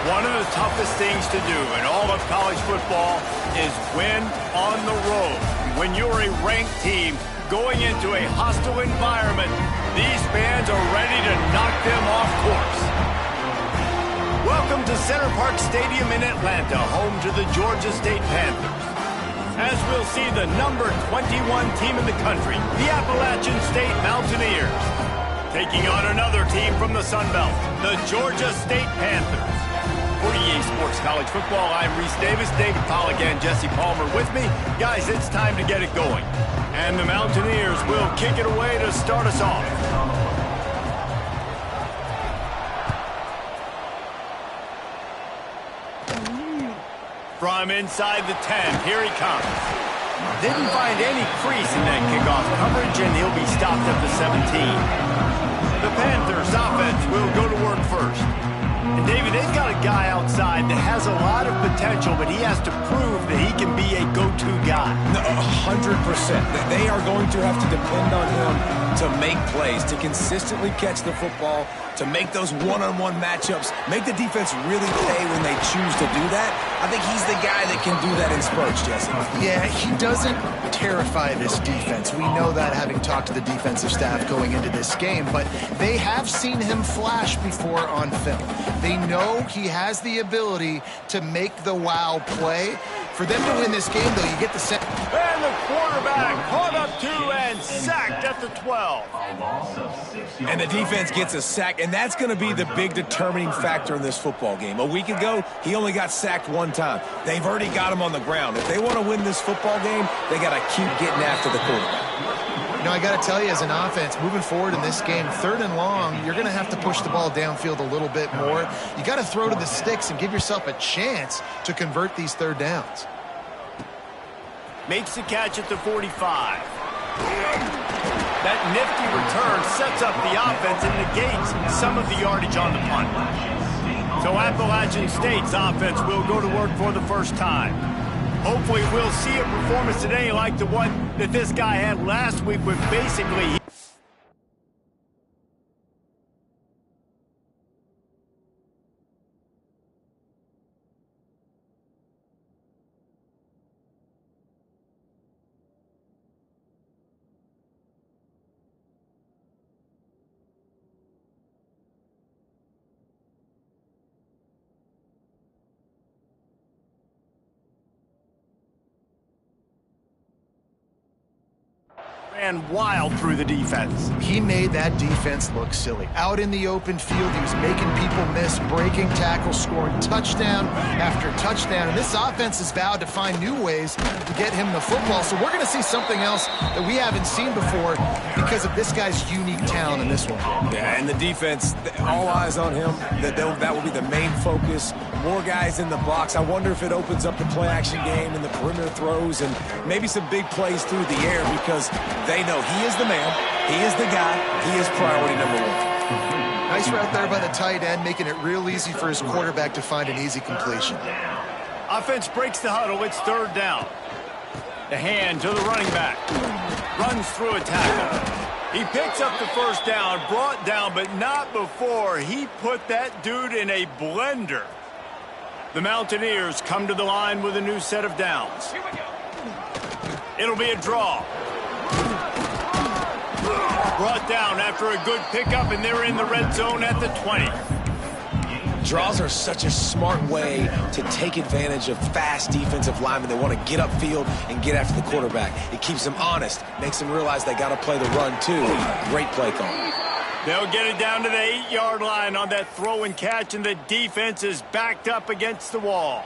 One of the toughest things to do in all of college football is win on the road. When you're a ranked team going into a hostile environment, these fans are ready to knock them off course. Welcome to Center Parc Stadium in Atlanta, home to the Georgia State Panthers. As we'll see the number 21 team in the country, the Appalachian State Mountaineers, taking on another team from the Sun Belt, the Georgia State Panthers. For EA Sports College Football, I'm Reese Davis, David Pollack, and Jesse Palmer with me. Guys, it's time to get it going. And the Mountaineers will kick it away to start us off. From inside the 10, here he comes. Didn't find any crease in that kickoff coverage, and he'll be stopped at the 17. The Panthers offense will go to work first. And David, they've got a guy outside that has a lot of potential, but he has to prove that he can be a go-to guy. 100%. They are going to have to depend on him to make plays, to consistently catch the football, to make those one-on-one matchups, make the defense really pay when they choose to do that. I think he's the guy that can do that in spurts, Jesse. Yeah, he doesn't terrify this defense. We know that, having talked to the defensive staff going into this game, but they have seen him flash before on film. They know he has the ability to make the wow play. For them to win this game, though, you get the set. And the quarterback caught up to and sacked at the 12. And the defense gets a sack, and that's going to be the big determining factor in this football game. A week ago, he only got sacked one time. They've already got him on the ground. If they want to win this football game, they got to keep getting after the quarterback. You know, I got to tell you, as an offense, moving forward in this game, 3rd and long, you're going to have to push the ball downfield a little bit more. You got to throw to the sticks and give yourself a chance to convert these 3rd downs. Makes the catch at the 45. That nifty return sets up the offense and negates some of the yardage on the punt. So Appalachian State's offense will go to work for the first time. Hopefully we'll see a performance today like the one that this guy had last week with basically... ran wild through the defense. He made that defense look silly. Out in the open field, he was making people miss, breaking tackles, scoring touchdown after touchdown. And this offense has vowed to find new ways to get him the football. So we're going to see something else that we haven't seen before because of this guy's unique talent in this one. Yeah, and the defense, all eyes on him. That will be the main focus. More guys in the box. I wonder if it opens up the play-action game and the perimeter throws and maybe some big plays through the air because they know he is the man, he is the guy, he is priority number 1. Nice route there by the tight end, making it real easy for his quarterback to find an easy completion. Offense breaks the huddle, it's 3rd down. The hand to the running back. Runs through a tackle. He picks up the first down, brought down, but not before he put that dude in a blender. The Mountaineers come to the line with a new set of downs. It'll be a draw. Brought down after a good pickup, and they're in the red zone at the 20. Draws are such a smart way to take advantage of fast defensive linemen. They want to get upfield and get after the quarterback. It keeps them honest, makes them realize they got to play the run too. Great play call. They'll get it down to the 8-yard line on that throw and catch, and the defense is backed up against the wall.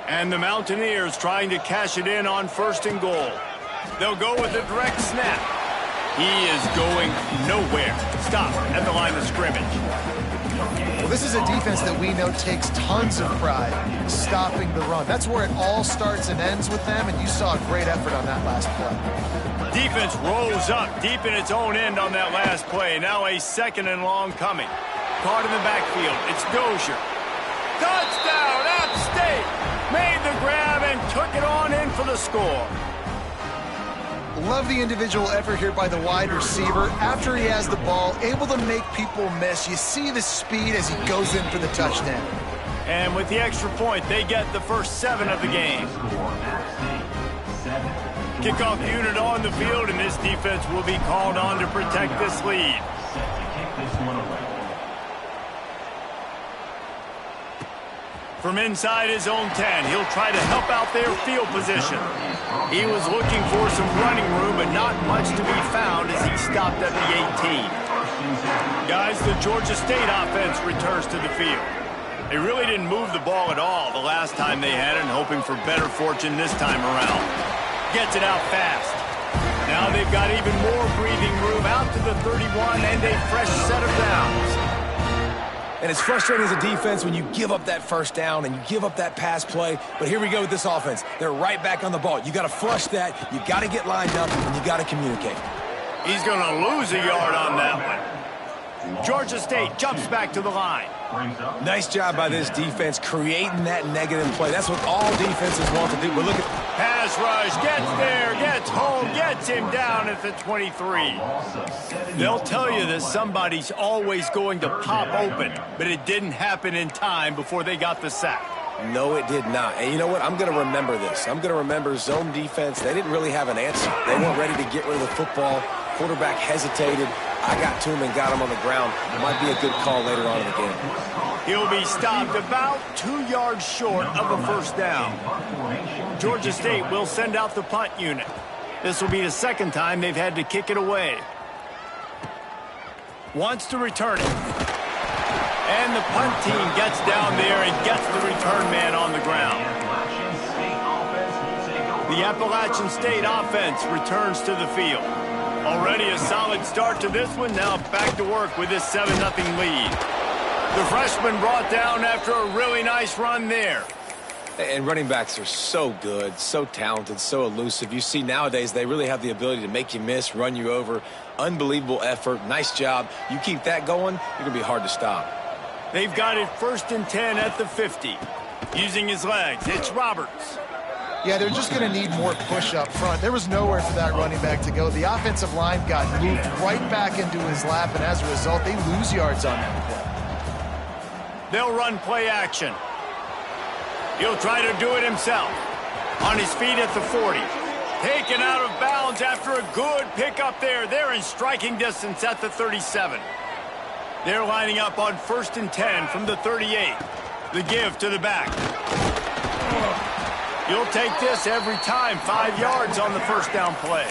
And the Mountaineers trying to cash it in on 1st and goal. They'll go with a direct snap. He is going nowhere. Stop at the line of scrimmage. Well, this is a defense that we know takes tons of pride in stopping the run. That's where it all starts and ends with them, and you saw a great effort on that last play. Defense rolls up deep in its own end on that last play. Now a 2nd and long coming. Caught in the backfield. It's Dozier. Touchdown, App State! Made the grab and took it on in for the score. Love the individual effort here by the wide receiver. After he has the ball, able to make people miss. You see the speed as he goes in for the touchdown. And with the extra point, they get the first 7 of the game. Kickoff unit on the field, and this defense will be called on to protect this lead. From inside his own 10, he'll try to help out their field position. He was looking for some running room, but not much to be found as he stopped at the 18. Guys, the Georgia State offense returns to the field. They really didn't move the ball at all the last time they had it, and hoping for better fortune this time around. Gets it out fast. Now they've got even more breathing room out to the 31 and a fresh set of downs. And it's frustrating as a defense when you give up that first down and you give up that pass play. But here we go with this offense. They're right back on the ball. You got to flush that. You got to get lined up, and you got to communicate. He's going to lose a yard on that one. Georgia State jumps back to the line. Nice job by this defense creating that negative play. That's what all defenses want to do. But look at pass rush, gets there, gets home, gets him down at the 23. They'll tell you that somebody's always going to pop open, but it didn't happen in time before they got the sack. No, it did not. And you know what? I'm going to remember this. I'm going to remember zone defense. They didn't really have an answer. They weren't ready to get rid of the football. Quarterback hesitated. I got to him and got him on the ground. It might be a good call later on in the game. He'll be stopped about 2 yards short of a first down. Georgia State will send out the punt unit. This will be the second time they've had to kick it away. Wants to return it. And the punt team gets down there and gets the return man on the ground. The Appalachian State offense returns to the field. Already a solid start to this one. Now back to work with this 7-0 lead. The freshman brought down after a really nice run there. And running backs are so good, so talented, so elusive. You see nowadays they really have the ability to make you miss, run you over. Unbelievable effort. Nice job. You keep that going, you're going to be hard to stop. They've got it 1st and 10 at the 50. Using his legs, it's Roberts. Yeah, they're just going to need more push up front. There was nowhere for that running back to go. The offensive line got moved right back into his lap, and as a result, they lose yards on that play. They'll run play action. He'll try to do it himself. On his feet at the 40. Taken out of bounds after a good pickup there. They're in striking distance at the 37. They're lining up on 1st and 10 from the 38. The give to the back. You'll take this every time. 5 yards on the first down play.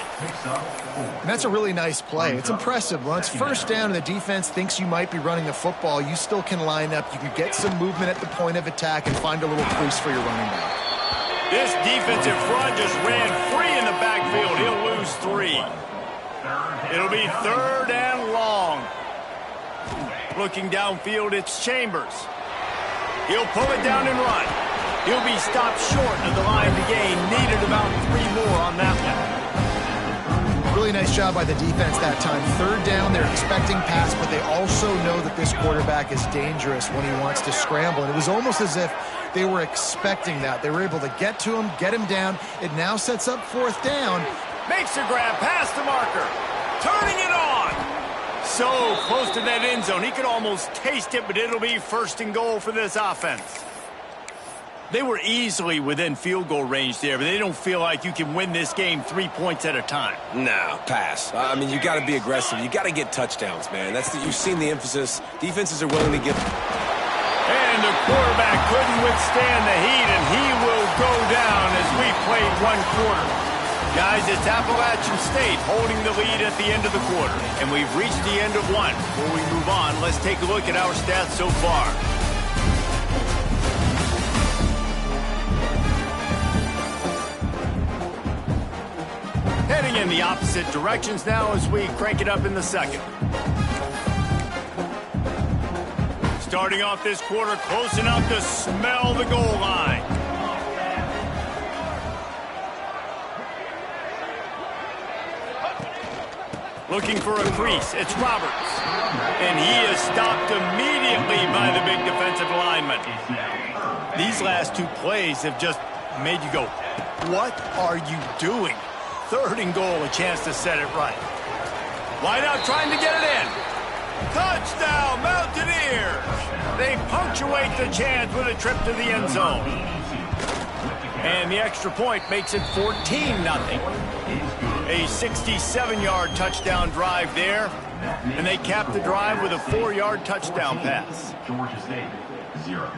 And that's a really nice play. It's impressive. When it's first down and the defense thinks you might be running the football, you still can line up. You can get some movement at the point of attack and find a little crease for your running back. This defensive front just ran free in the backfield. He'll lose 3. It'll be 3rd and long. Looking downfield, it's Chambers. He'll pull it down and run. He'll be stopped short of the line to gain. Needed about 3 more on that one. Really nice job by the defense that time. 3rd down, they're expecting pass, but they also know that this quarterback is dangerous when he wants to scramble. And it was almost as if they were expecting that. They were able to get to him, get him down. It now sets up 4th down. Makes a grab past the marker. Turning it on. So close to that end zone. He could almost taste it, but it'll be 1st and goal for this offense. They were easily within field goal range there, but they don't feel like you can win this game 3 points at a time. No, pass. I mean, you got to be aggressive. You got to get touchdowns, man. You've seen the emphasis. Defenses are willing to give. And the quarterback couldn't withstand the heat, and he will go down as we played 1 quarter. Guys, it's Appalachian State holding the lead at the end of the quarter, and we've reached the end of 1. Before we move on, let's take a look at our stats so far. Heading in the opposite directions now as we crank it up in the second. Starting off this quarter close enough to smell the goal line. Looking for a crease, it's Roberts. And he is stopped immediately by the big defensive lineman. These last 2 plays have just made you go, what are you doing? 3rd and goal, a chance to set it right. Wide out trying to get it in. Touchdown, Mountaineers! They punctuate the chance with a trip to the end zone. And the extra point makes it 14-0. A 67-yard touchdown drive there. And they cap the drive with a 4-yard touchdown pass. Georgia State, 0.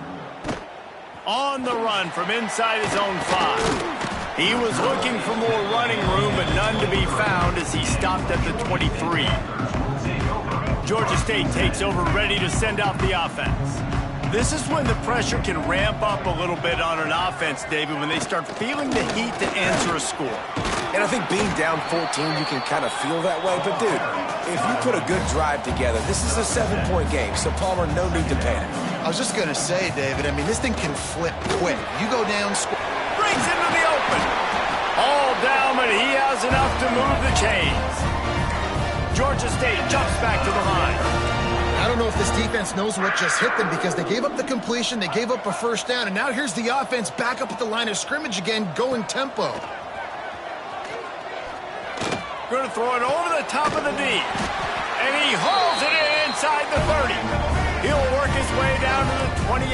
On the run from inside his own 5. He was looking for more running room, but none to be found as he stopped at the 23. Georgia State takes over, ready to send out the offense. This is when the pressure can ramp up a little bit on an offense, David, when they start feeling the heat to answer a score. And I think being down 14, you can kind of feel that way. But, dude, if you put a good drive together, this is a 7-point game, so Palmer, no need to panic. I was just going to say, David, I mean, this thing can flip quick. You go down, brings into the open. All down, but he has enough to move the chains. Georgia State jumps back to the line. I don't know if this defense knows what just hit them because they gave up the completion, they gave up a first down, and now here's the offense back up at the line of scrimmage again, going tempo. Going to throw it over the top of the D. And he hauls it in inside the 30. He'll work his way down to the 28.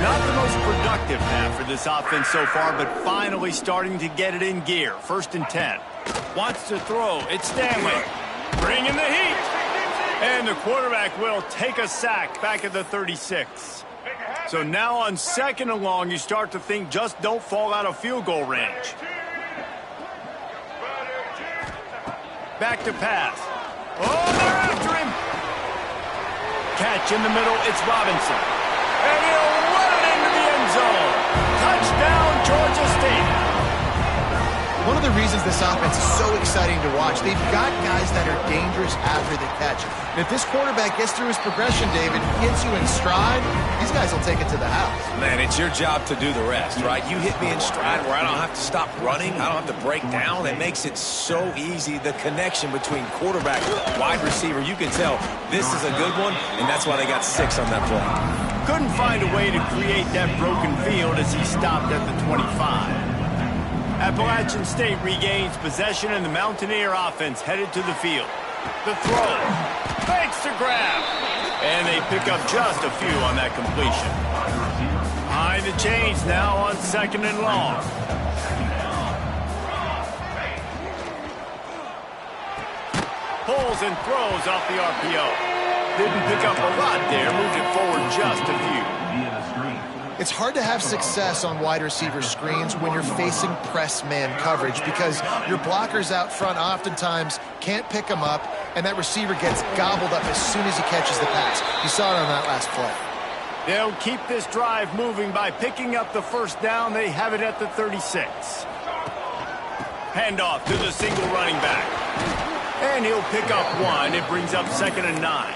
Not the most productive half for this offense so far, but finally starting to get it in gear. 1st and 10. Wants to throw. It's Stanley. Bringing the heat. And the quarterback will take a sack back at the 36. So now on 2nd and long, you start to think just don't fall out of field goal range. Back to pass. Oh, they're after him. Catch in the middle. It's Robinson. And he'll run it into the end zone. Touchdown, Georgia State. One of the reasons this offense is so exciting to watch, they've got guys that are dangerous after the catch. And if this quarterback gets through his progression, David, gets you in stride, these guys will take it to the house. Man, it's your job to do the rest, right? You hit me in stride where I don't have to stop running. I don't have to break down. It makes it so easy. The connection between quarterback and wide receiver, you can tell this is a good one, and that's why they got 6 on that play. Couldn't find a way to create that broken field as he stopped at the 25. Appalachian State regains possession, and the Mountaineer offense headed to the field. The throw. Fakes the grab. And they pick up just a few on that completion. Behind the chains now on 2nd and long. Pulls and throws off the RPO. Didn't pick up a lot there. Moved it forward just a few. It's hard to have success on wide receiver screens when you're facing press man coverage because your blockers out front oftentimes can't pick them up, and that receiver gets gobbled up as soon as he catches the pass. You saw it on that last play. They'll keep this drive moving by picking up the 1st down. They have it at the 36. Handoff to the single running back. And he'll pick up 1. It brings up 2nd and 9.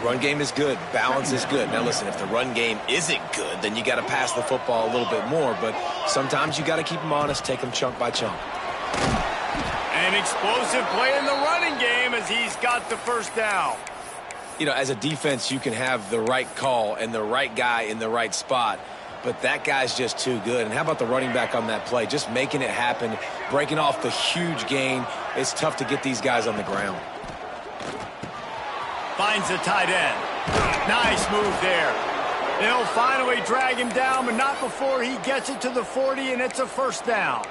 Run game is good. Balance is good. Now, listen, if the run game isn't good, then you got to pass the football a little bit more. But sometimes you got to keep them honest, take them chunk by chunk. An explosive play in the running game as he's got the 1st down. You know, as a defense, you can have the right call and the right guy in the right spot. But that guy's just too good. And how about the running back on that play? Just making it happen, breaking off the huge gain. It's tough to get these guys on the ground. Finds the tight end. Nice move there. They'll finally drag him down, but not before he gets it to the 40, and it's a 1st down.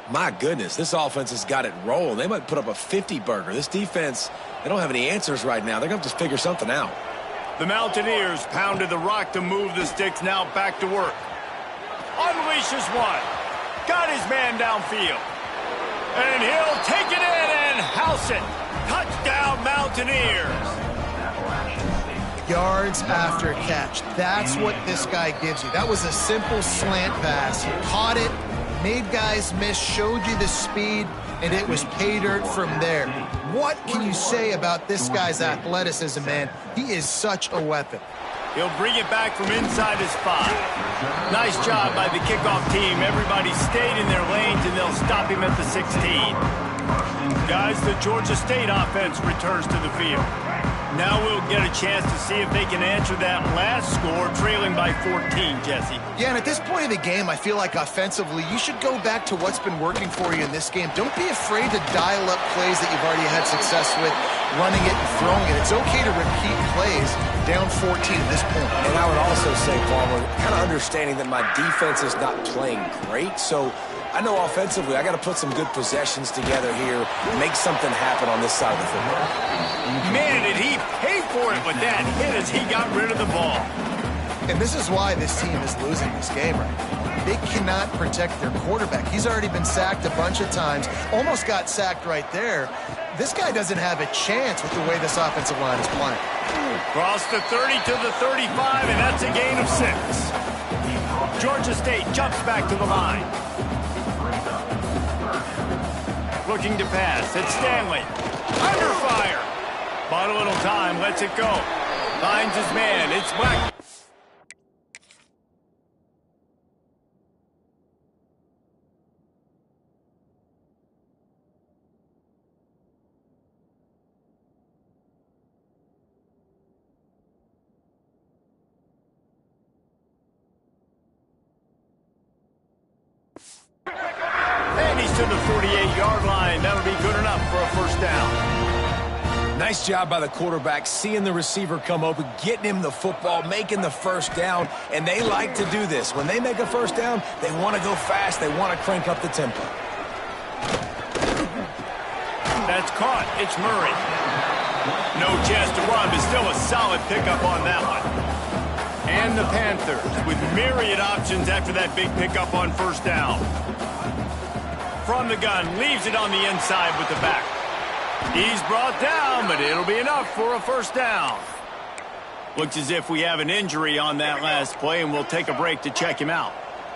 My goodness, this offense has got it rolling. They might put up a 50-burger. This defense, they don't have any answers right now. They're going to have to figure something out. The Mountaineers pounded the rock to move the sticks, now back to work. Unleashes 1. Got his man downfield. And he'll take it in and house it. Touchdown, Mountaineers. Yards after catch. That's what this guy gives you. That was a simple slant pass. He caught it, made guys miss, showed you the speed, and it was pay dirt from there. What can you say about this guy's athleticism, man? He is such a weapon. He'll bring it back from inside his spot. Nice job by the kickoff team. Everybody stayed in their lanes, and they'll stop him at the 16. Guys, the Georgia State offense returns to the field. Now we'll get a chance to see if they can answer that last score, trailing by 14, Jesse. Yeah, and at this point of the game, I feel like offensively, you should go back to what's been working for you in this game. Don't be afraid to dial up plays that you've already had success with, running it and throwing it. It's okay to repeat plays down 14 at this point. And I would also say, Palmer, kind of understanding that my defense is not playing great, so I know offensively I got to put some good possessions together here, make something happen on this side of the football. Man, did he pay for it with that hit as he got rid of the ball. And this is why this team is losing this game right now. They cannot protect their quarterback. He's already been sacked a bunch of times, almost got sacked right there. This guy doesn't have a chance with the way this offensive line is playing. Cross the 30 to the 35, and that's a gain of 6. Georgia State jumps back to the line. Looking to pass. It's Stanley. Under fire. Bought a little time. Lets it go. Finds his man. It's Black. And he's to the 48-yard line. That'll be good enough for a first down. Nice job by the quarterback, seeing the receiver come open, getting him the football, making the first down, and they like to do this. When they make a first down, they want to go fast. They want to crank up the tempo. That's caught. It's Murray. No chance to run, but still a solid pickup on that one. And the Panthers with myriad options after that big pickup on first down. From the gun, leaves it on the inside with the back. He's brought down, but it'll be enough for a first down. Looks as if we have an injury on that last play, and we'll take a break to check him out.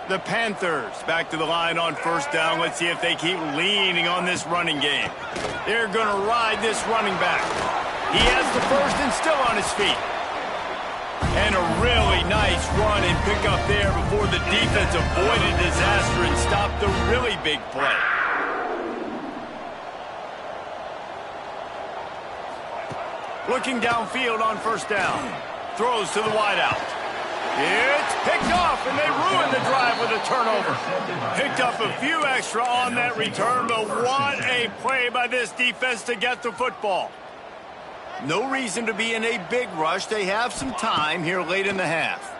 The Panthers back to the line on first down. Let's see if they keep leaning on this running game. They're going to ride this running back. He has the first and still on his feet. And a really nice run and pick up there before the defense avoided disaster and stopped the really big play. Looking downfield on first down. Throws to the wideout. It's picked off, and they ruin the drive with a turnover. Picked up a few extra on that return, but what a play by this defense to get the football. No reason to be in a big rush. They have some time here late in the half.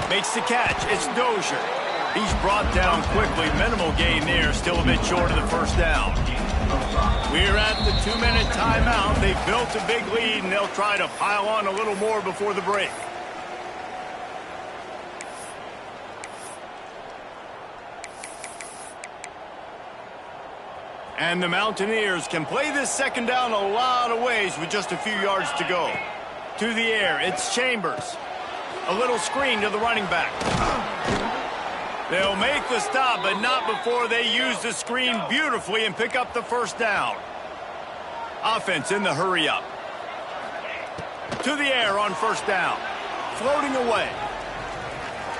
Makes the catch. It's Dozier. He's brought down quickly. Minimal gain there. Still a bit short of the first down. We're at the 2-minute timeout. They've built a big lead, and they'll try to pile on a little more before the break. And the Mountaineers can play this second down a lot of ways with just a few yards to go. To the air, it's Chambers. A little screen to the running back. They'll make the stop, but not before they use the screen beautifully and pick up the first down. Offense in the hurry-up. To the air on first down. Floating away.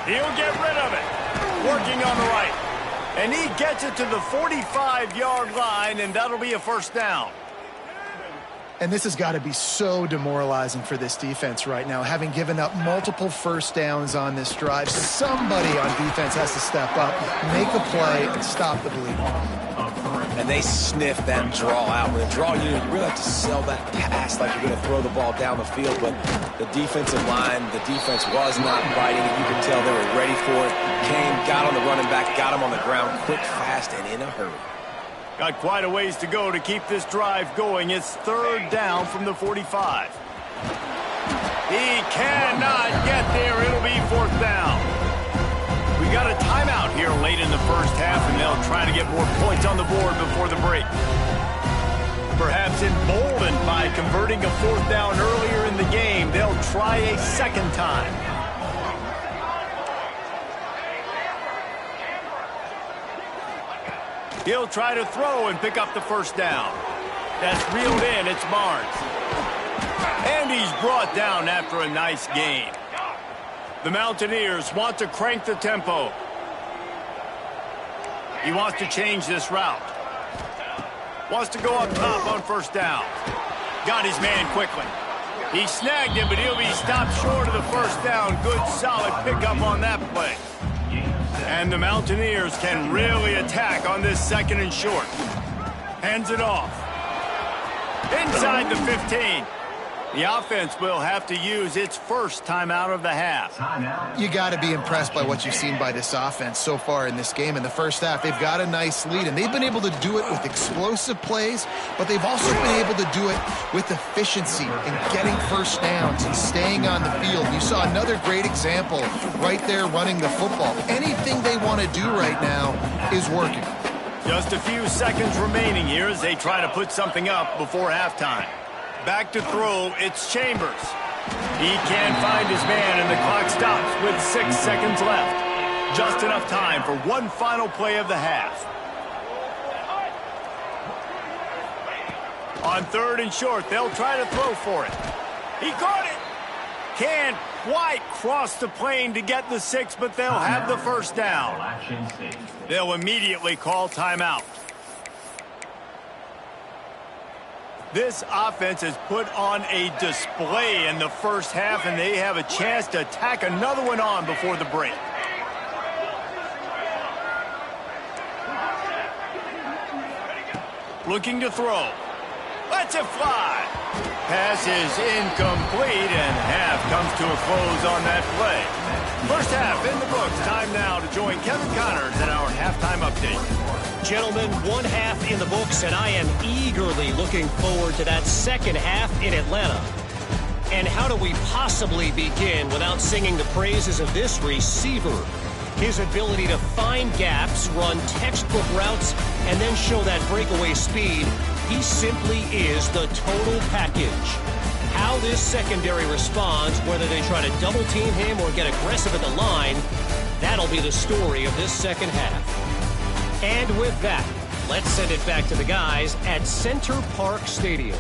He'll get rid of it. Working on the right. And he gets it to the 45-yard line, and that'll be a first down. And this has got to be so demoralizing for this defense right now, having given up multiple first downs on this drive. Somebody on defense has to step up, make a play, and stop the bleeding. And they sniff that draw out. With a draw unit, you really have to sell that pass like you're going to throw the ball down the field. But the defensive line, the defense was not biting it. You could tell they were ready for it. Came, got on the running back, got him on the ground quick, fast, and in a hurry. Got quite a ways to go to keep this drive going. It's third down from the 45. He cannot get there. It'll be fourth down. We got a timeout here late in the first half, and they'll try to get more points on the board before the break. Perhaps emboldened by converting a fourth down earlier in the game, they'll try a second time. He'll try to throw and pick up the first down. That's reeled in. It's Barnes. And he's brought down after a nice gain. The Mountaineers want to crank the tempo. He wants to change this route. Wants to go up top on first down. Got his man quickly. He snagged him, but he'll be stopped short of the first down. Good, solid pickup on that play. And the Mountaineers can really attack on this 2nd and short. Hands it off. Inside the 15. The offense will have to use its first timeout of the half. You got to be impressed by what you've seen by this offense so far in this game. In the first half, they've got a nice lead, and they've been able to do it with explosive plays, but they've also been able to do it with efficiency and getting first downs and staying on the field. You saw another great example right there running the football. Anything they want to do right now is working. Just a few seconds remaining here as they try to put something up before halftime. Back to throw, it's Chambers. He can't find his man, and the clock stops with 6 seconds left. Just enough time for one final play of the half. On 3rd and short, they'll try to throw for it. He caught it. Can't quite cross the plane to get the 6, but they'll have the first down. They'll immediately call timeout. This offense has put on a display in the first half, and they have a chance to tack another one on before the break. Looking to throw. Lets it fly. Pass is incomplete, and half comes to a close on that play. First half in the books. Time now to join Kevin Connors at our halftime update. Gentlemen, one half in the books, and I am eagerly looking forward to that second half in Atlanta. And how do we possibly begin without singing the praises of this receiver? His ability to find gaps, run textbook routes, and then show that breakaway speed. He simply is the total package. How this secondary responds, whether they try to double team him or get aggressive at the line, that'll be the story of this second half. And with that, let's send it back to the guys at Center Parc Stadium.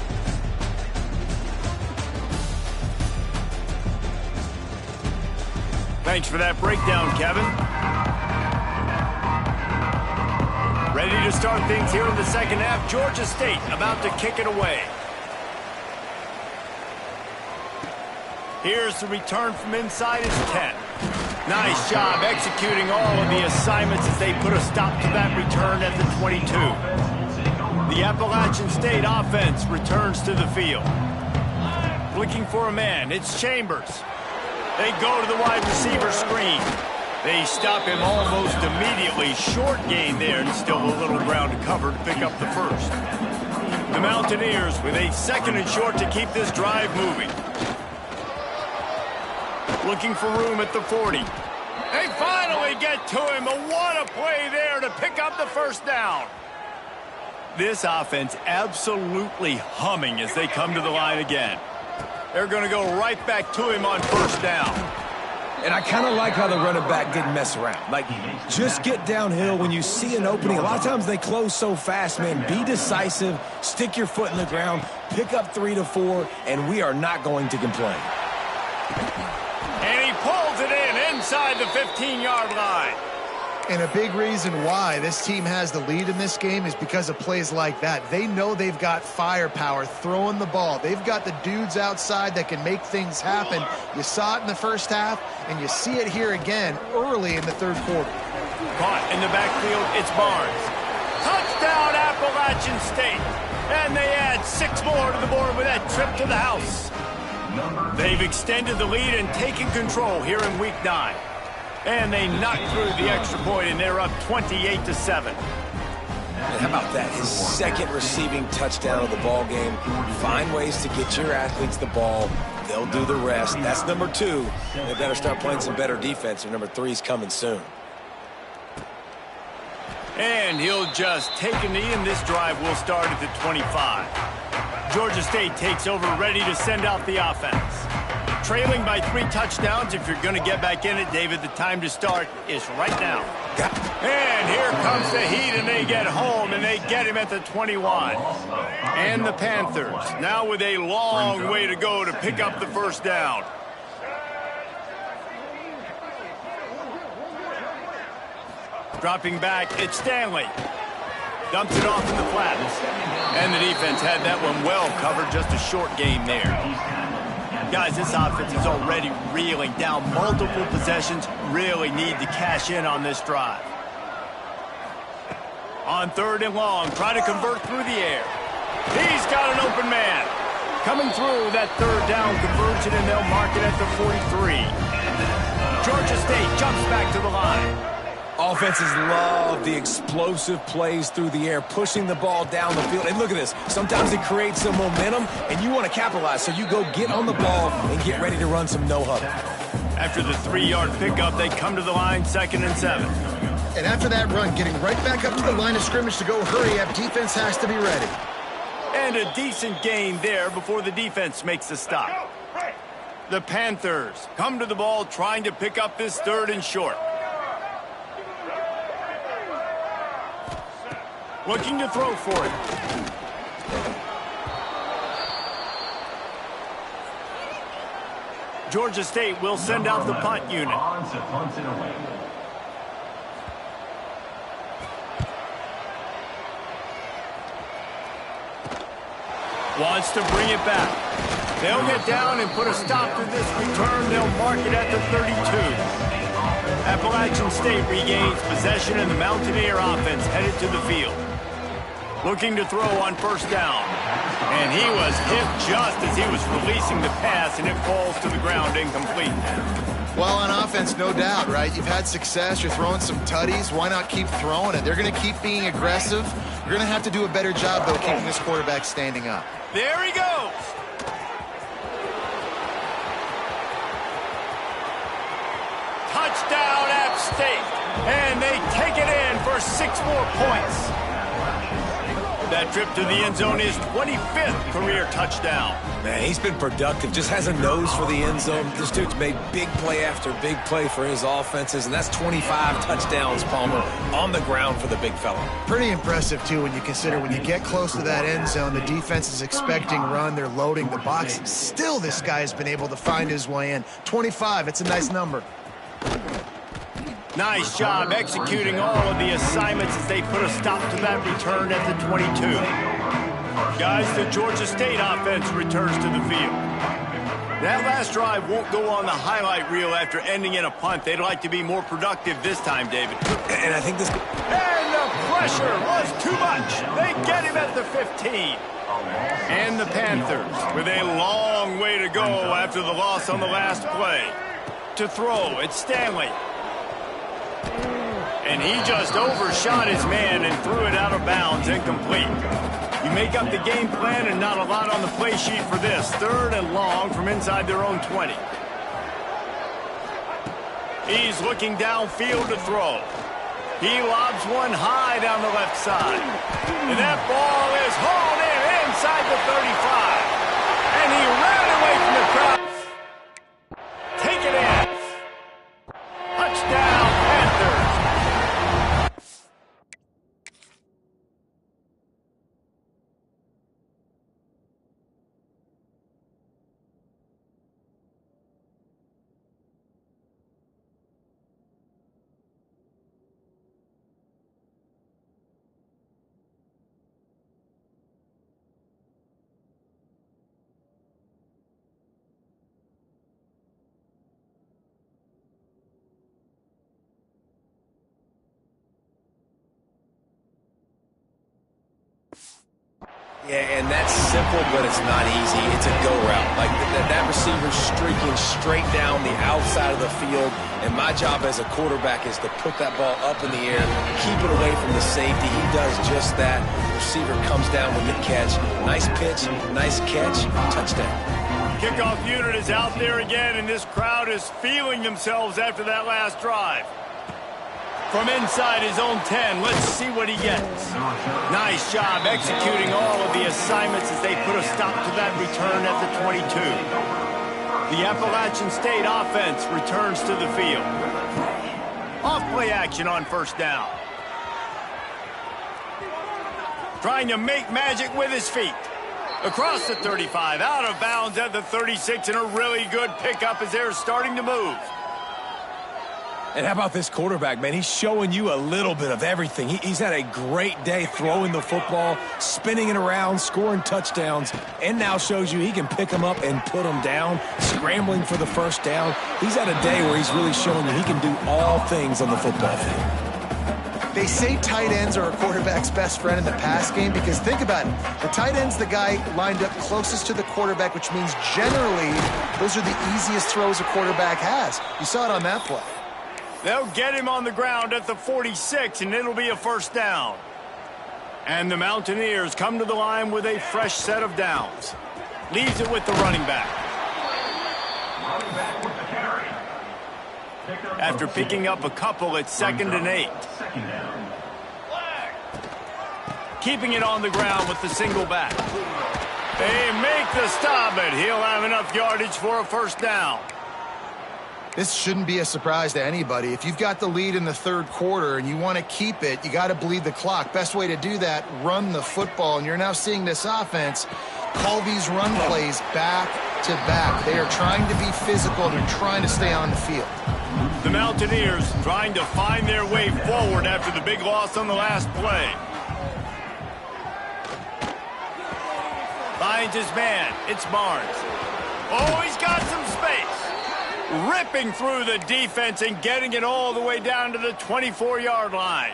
Thanks for that breakdown, Kevin. Ready to start things here in the second half. Georgia State about to kick it away. Here's the return from inside his 10. Nice job executing all of the assignments as they put a stop to that return at the 22. The Appalachian State offense returns to the field. Looking for a man, it's Chambers. They go to the wide receiver screen. They stop him almost immediately. Short gain there, and still a little ground to cover to pick up the first. The Mountaineers with a 2nd and short to keep this drive moving. Looking for room at the 40. They finally get to him, but what a play there to pick up the first down. This offense absolutely humming as they come to the line again. They're going to go right back to him on first down. And I kind of like how the running back didn't mess around. Like, just get downhill when you see an opening. A lot of times they close so fast, man. Be decisive, stick your foot in the ground, pick up 3 to 4, and we are not going to complain. And he pulls it in inside the 15-yard line. And a big reason why this team has the lead in this game is because of plays like that. They know they've got firepower throwing the ball. They've got the dudes outside that can make things happen. You saw it in the first half, and you see it here again early in the 3rd quarter. Caught in the backfield, it's Barnes. Touchdown, Appalachian State. And they add 6 more to the board with that trip to the house. They've extended the lead and taken control here in Week 9. And they knocked through the extra point, and they're up 28-7. And how about that? His 2nd receiving touchdown of the ball game. Find ways to get your athletes the ball. They'll do the rest. That's number 2. They better start playing some better defense, or number 3's coming soon. And he'll just take a knee, and this drive will start at the 25. Georgia State takes over, ready to send out the offense. Trailing by 3 touchdowns. If you're going to get back in it, David, the time to start is right now. And here comes the heat, and they get home, and they get him at the 21. And the Panthers now with a long way to go to pick up the first down. Dropping back, it's Stanley. Dumps it off in the flats. And the defense had that one well covered, just a short gain there. Guys, this offense is already reeling down multiple possessions. Really need to cash in on this drive. On 3rd and long, try to convert through the air. He's got an open man. Coming through that 3rd down conversion, and they'll mark it at the 43. Georgia State jumps back to the line. Offenses love the explosive plays through the air, pushing the ball down the field. And look at this. Sometimes it creates some momentum, and you want to capitalize. So you go get on the ball and get ready to run some no-huddle. After the 3-yard pickup, they come to the line, 2nd and 7. And after that run, getting right back up to the line of scrimmage to go hurry up, defense has to be ready. And a decent gain there before the defense makes the stop. The Panthers come to the ball trying to pick up this 3rd and short. Looking to throw for it. Georgia State will send out the punt unit. Wants to bring it back. They'll get down and put a stop to this return. They'll mark it at the 32. Appalachian State regains possession, and the Mountaineer offense headed to the field. Looking to throw on 1st down. And he was hit just as he was releasing the pass, and it falls to the ground incomplete. Well, on offense, no doubt, right? You've had success. You're throwing some tutties. Why not keep throwing it? They're going to keep being aggressive. You're going to have to do a better job, though, keeping this quarterback standing up. There he goes. Touchdown, App State. And they take it in for 6 more points. That trip to the end zone is 25th career touchdown. Man, he's been productive. Just has a nose for the end zone. This dude's made big play after big play for his offenses, and that's 25 touchdowns, Palmer, on the ground for the big fella. Pretty impressive, too, when you consider when you get close to that end zone, the defense is expecting run. They're loading the box. Still, this guy has been able to find his way in. 25, it's a nice number. Nice job executing all of the assignments as they put a stop to that return at the 22. Guys, the Georgia State offense returns to the field. That last drive won't go on the highlight reel after ending in a punt. They'd like to be more productive this time, David. And I think this... And the pressure was too much. They get him at the 15. And the Panthers with a long way to go after the loss on the last play. To throw, it's Stanley. And he just overshot his man and threw it out of bounds, incomplete. You make up the game plan and not a lot on the play sheet for this. 3rd and long from inside their own 20. He's looking downfield to throw. He lobs one high down the left side. And that ball is hauled in inside the 35. And he ran away from the crowd. Take it in. Touchdown, Panthers. Yeah, and that's simple, but it's not easy. It's a go route. Like that receiver's streaking straight down the outside of the field, and my job as a quarterback is to put that ball up in the air, keep it away from the safety. He does just that. The receiver comes down with the catch. Nice pitch, nice catch, touchdown. Kickoff unit is out there again, and this crowd is feeling themselves after that last drive. From inside his own 10, let's see what he gets. Nice job executing all of the assignments as they put a stop to that return at the 22. The Appalachian State offense returns to the field. Off play action on 1st down. Trying to make magic with his feet. Across the 35, out of bounds at the 36, and a really good pickup as they're starting to move. And how about this quarterback, man? He's showing you a little bit of everything. He's had a great day throwing the football, spinning it around, scoring touchdowns, and now shows you he can pick them up and put them down, scrambling for the first down. He's had a day where he's really showing you he can do all things on the football field. They say tight ends are a quarterback's best friend in the pass game because think about it. The tight end's the guy lined up closest to the quarterback, which means generally those are the easiest throws a quarterback has. You saw it on that play. They'll get him on the ground at the 46, and it'll be a first down. And the Mountaineers come to the line with a fresh set of downs. Leaves it with the running back. Running back with the carry. After picking up a couple, it's 2nd and 8. Second down. Keeping it on the ground with the single back. They make the stop, but he'll have enough yardage for a first down. This shouldn't be a surprise to anybody. If you've got the lead in the third quarter and you want to keep it, you got to bleed the clock. Best way to do that, run the football. And you're now seeing this offense call these run plays back to back. They are trying to be physical. They're trying to stay on the field. The Mountaineers trying to find their way forward after the big loss on the last play. Finds his man. It's Barnes. Oh, he's got some space. Ripping through the defense and getting it all the way down to the 24-yard line.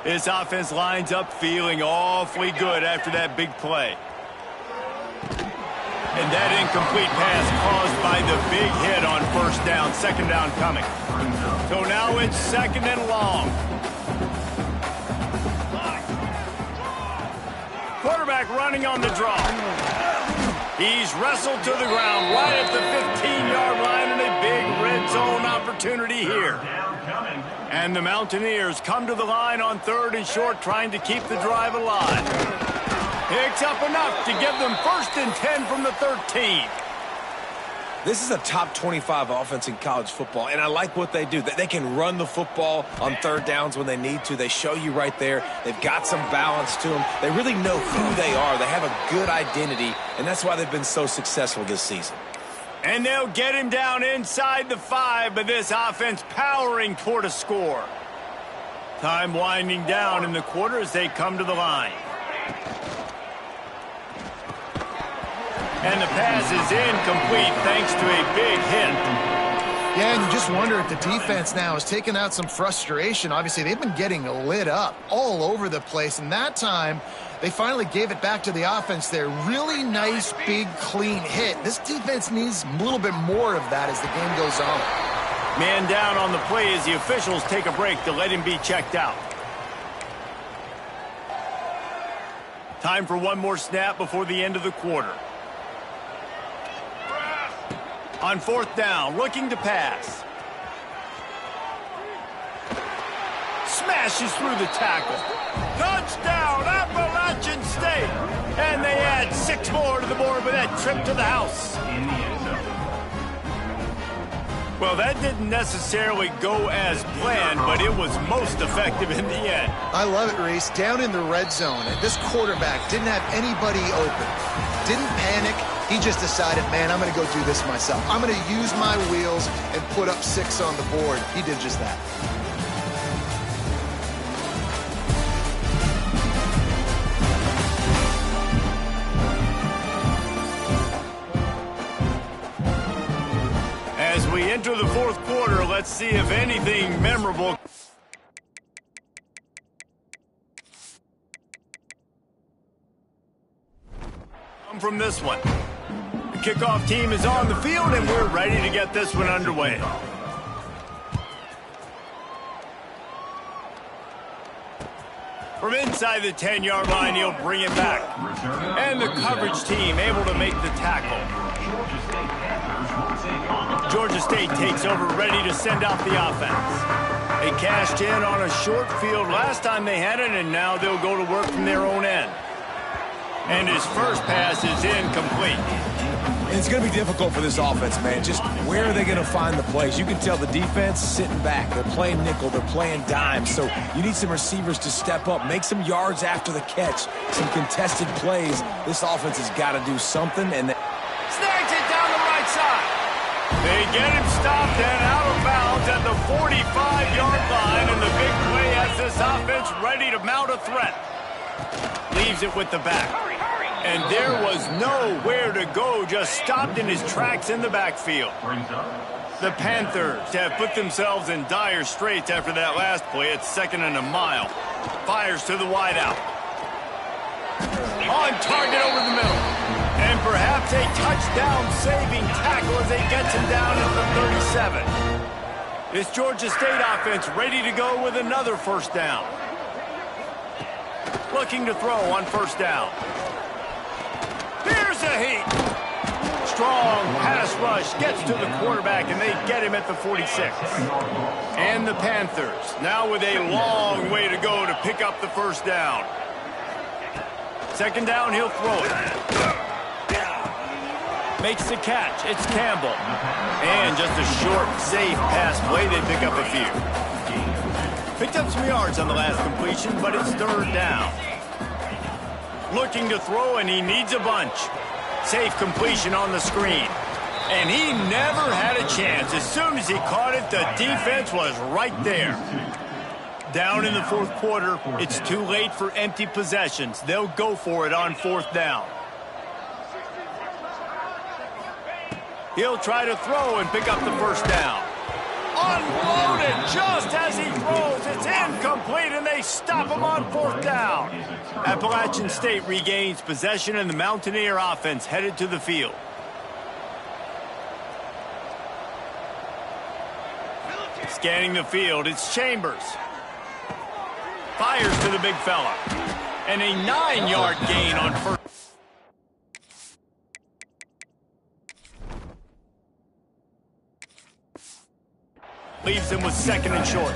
This offense lines up feeling awfully good after that big play. And that incomplete pass caused by the big hit on first down, second down coming. So now it's 2nd and long. Quarterback running on the draw. He's wrestled to the ground right at the 15-yard line and a big red zone opportunity here. And the Mountaineers come to the line on 3rd and short, trying to keep the drive alive. Picks up enough to give them 1st and 10 from the 13. This is a top 25 offense in college football, and I like what they do. They can run the football on third downs when they need to. They show you right there. They've got some balance to them. They really know who they are. They have a good identity, and that's why they've been so successful this season. And they'll get him down inside the 5, but this offense powering toward a score. Time winding down in the quarter as they come to the line. And the pass is incomplete thanks to a big hit. Yeah, and you just wonder if the defense now has taken out some frustration. Obviously, they've been getting lit up all over the place, and that time they finally gave it back to the offense there. Really nice, big, clean hit. This defense needs a little bit more of that as the game goes on. Man down on the play as the officials take a break to let him be checked out. Time for one more snap before the end of the quarter. On 4th down, looking to pass. Smashes through the tackle. Touchdown, Appalachian State! And they add 6 more to the board with that trip to the house. In the end zone. Well, that didn't necessarily go as planned, but it was most effective in the end. I love it, Reese. Down in the red zone, and this quarterback didn't have anybody open. Didn't panic. He just decided, man, I'm going to go do this myself. I'm going to use my wheels and put up 6 on the board. He did just that. As we enter the 4th quarter, let's see if anything memorable come from this one. The kickoff team is on the field, and we're ready to get this one underway. From inside the 10-yard line, he'll bring it back. And the coverage team able to make the tackle. Georgia State takes over, ready to send out the offense. They cashed in on a short field last time they had it, and now they'll go to work from their own end. And his first pass is incomplete. It's going to be difficult for this offense, man. Just where are they going to find the plays? You can tell the defense sitting back. They're playing nickel. They're playing dime. So you need some receivers to step up, make some yards after the catch, some contested plays. This offense has got to do something. And snags it down the right side. They get him stopped and out of bounds at the offense ready to mount a threat. Leaves it with the back. And there was nowhere to go, just stopped in his tracks in the backfield. The Panthers have put themselves in dire straits after that last play. It's 2nd and a mile. Fires to the wideout. On target over the middle. And perhaps a touchdown-saving tackle as they gets him down at the 37. This Georgia State offense ready to go with another first down. Looking to throw on first down. Here's a heat. Strong pass rush gets to the quarterback, and they get him at the 46. And the Panthers now with a long way to go to pick up the first down. 2nd down, he'll throw it. Makes the catch. It's Campbell. And just a short, safe pass play. They pick up a few. Picked up some yards on the last completion, but it's 3rd down. Looking to throw, and he needs a bunch. Safe completion on the screen. And he never had a chance. As soon as he caught it, the defense was right there. Down in the 4th quarter, it's too late for empty possessions. They'll go for it on 4th down. He'll try to throw and pick up the first down. Unloaded just as he throws. It's incomplete, and they stop him on 4th down. Appalachian State regains possession, and the Mountaineer offense headed to the field. Scanning the field, it's Chambers. Fires to the big fella. And a 9-yard gain on first. Leaves him with 2nd and short.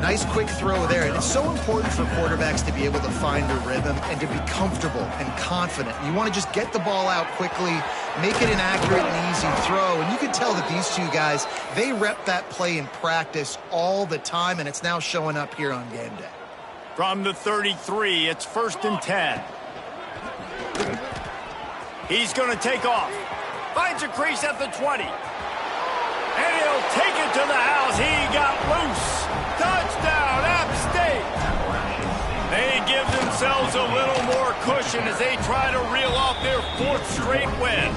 Nice quick throw there, and it's so important for quarterbacks to be able to find their rhythm and to be comfortable and confident. You want to just get the ball out quickly, make it an accurate and easy throw, and you can tell that these two guys, they rep that play in practice all the time, and it's now showing up here on game day. From the 33, it's 1st and 10. He's going to take off. Finds a crease at the 20. And he'll take it to the house. He got loose. Touchdown, App State. They give themselves a little more cushion as they try to reel off their 4th straight win.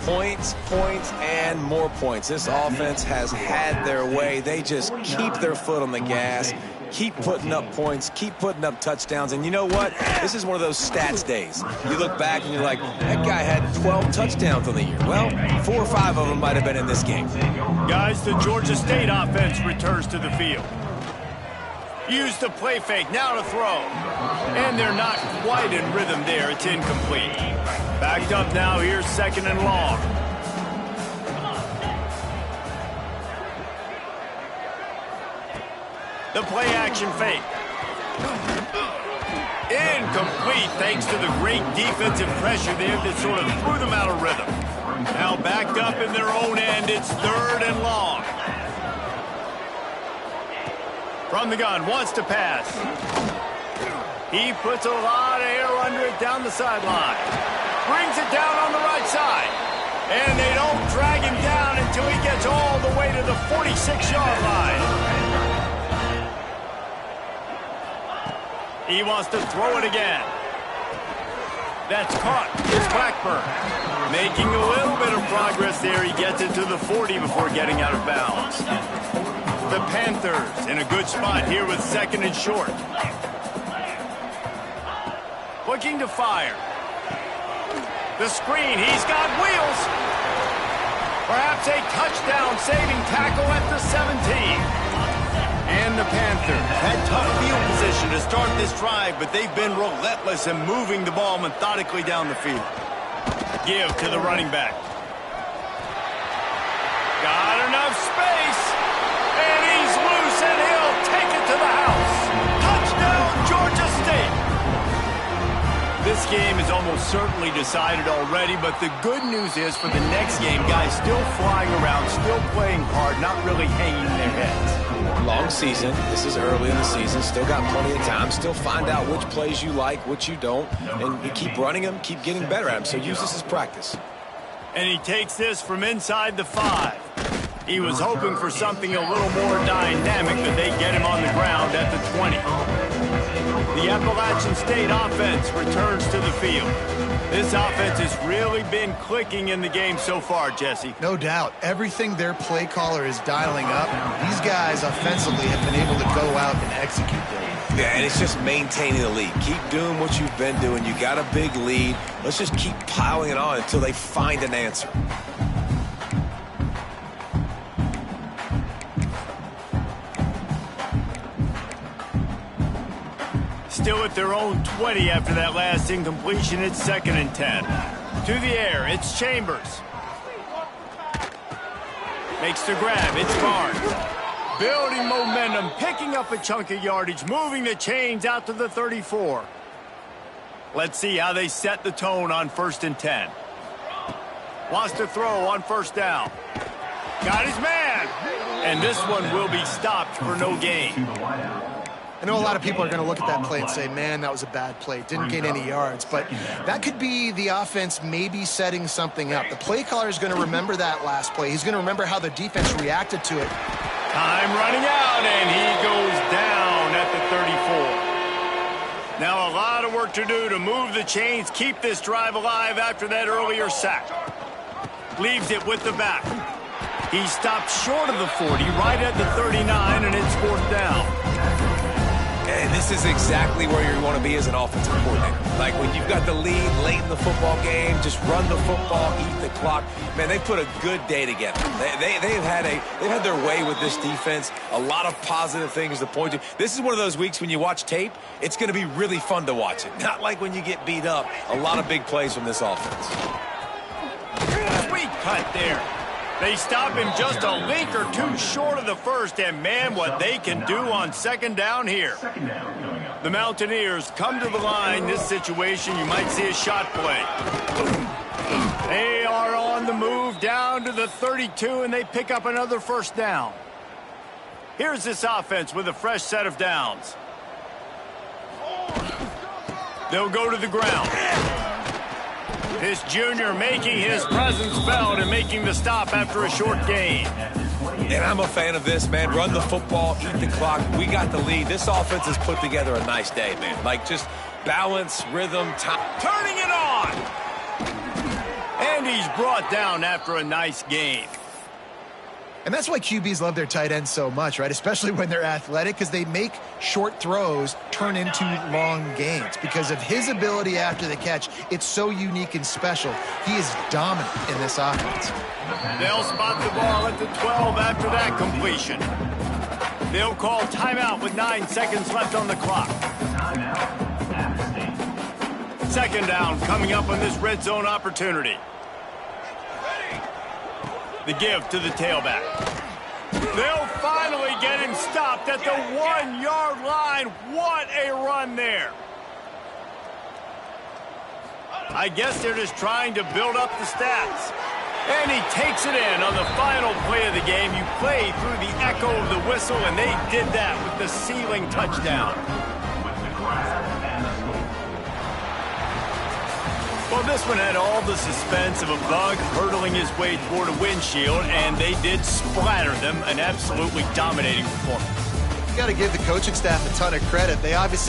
Points, points, and more points. This offense has had their way. They just keep their foot on the gas, keep putting up points, keep putting up touchdowns. And you know what? This is one of those stats days. You look back and you're like, that guy had 12 touchdowns on the year. Well, 4 or 5 of them might have been in this game. Guys, the Georgia State offense returns to the field. Use the play fake, now to throw. And they're not quite in rhythm there. It's incomplete. Backed up now, here's 2nd and long. The play action fake. Incomplete thanks to the great defensive pressure there that sort of threw them out of rhythm. Now backed up in their own end, it's 3rd and long. From the gun, wants to pass. He puts a lot of air under it down the sideline. Brings it down on the right side. And they don't drag him down until he gets all the way to the 46-yard line. He wants to throw it again. That's caught. It's Blackburn. Making a little bit of progress there. He gets it to the 40 before getting out of bounds. The Panthers in a good spot here with 2nd and short. Looking to fire. The screen, he's got wheels. Perhaps a touchdown-saving tackle at the 17. And the Panthers had tough field position to start this drive, but they've been relentless in moving the ball methodically down the field. Give to the running back. Got enough space. And he's loose, and he'll take it to the house. Touchdown, Georgia State. This game is almost certainly decided already, but the good news is for the next game, guys still flying around, still playing hard, not really hanging their heads. Long season. This is early in the season. Still got plenty of time. Still find out which plays you like, which you don't. And you keep running them, keep getting better at them. So use this as practice. And he takes this from inside the 5. He was hoping for something a little more dynamic, that they get him on the ground at the 20. The Appalachian State offense returns to the field. This offense has really been clicking in the game so far, Jesse. No doubt. Everything their play caller is dialing up, these guys offensively have been able to go out and execute them. Yeah, and it's just maintaining the lead. Keep doing what you've been doing. You got a big lead. Let's just keep piling it on until they find an answer. Still at their own 20 after that last incompletion. It's 2nd and 10. To the air, it's Chambers. Makes the grab, it's Barnes. Building momentum, picking up a chunk of yardage, moving the chains out to the 34. Let's see how they set the tone on 1st and 10. Wants to throw on 1st down. Got his man. And this one will be stopped for no gain. I know a lot of people are going to look at that play and say, man, that was a bad play. Didn't gain any yards. But that could be the offense maybe setting something up. The play caller is going to remember that last play. He's going to remember how the defense reacted to it. Time running out, and he goes down at the 34. Now a lot of work to do to move the chains, keep this drive alive after that earlier sack. Leaves it with the back. He stopped short of the 40, right at the 39, and it's 4th down. And this is exactly where you want to be as an offensive coordinator. Like when you've got the lead late in the football game, just run the football, eat the clock. Man, they put a good day together. They've had their way with this defense. A lot of positive things to point to. This is one of those weeks when you watch tape, it's going to be really fun to watch it. Not like when you get beat up. A lot of big plays from this offense. Sweet cut there. They stop him just a link or two short of the 1st, and man, what they can do on 2nd down here. The Mountaineers come to the line. This situation, you might see a shot play. They are on the move down to the 32, and they pick up another 1st down. Here's this offense with a fresh set of downs. They'll go to the ground. This junior making his presence felt and making the stop after a short gain. And I'm a fan of this, man. Run the football, eat the clock. We got the lead. This offense has put together a nice day, man. Like just balance, rhythm, time. Turning it on! And he's brought down after a nice gain. And that's why QBs love their tight ends so much, right? Especially when they're athletic, because they make short throws turn into long gains. Because of his ability after the catch, it's so unique and special. He is dominant in this offense. They'll spot the ball at the 12 after that completion. They'll call timeout with 9 seconds left on the clock. 2nd down coming up on this red zone opportunity. The give to the tailback. They'll finally get him stopped at the 1-yard line. What a run there. I guess they're just trying to build up the stats. And he takes it in on the final play of the game. You play through the echo of the whistle, and they did that with the ceiling touchdown. Well, this one had all the suspense of a bug hurtling his way toward a windshield, and they did splatter them. An absolutely dominating performance. You got to give the coaching staff a ton of credit. They obviously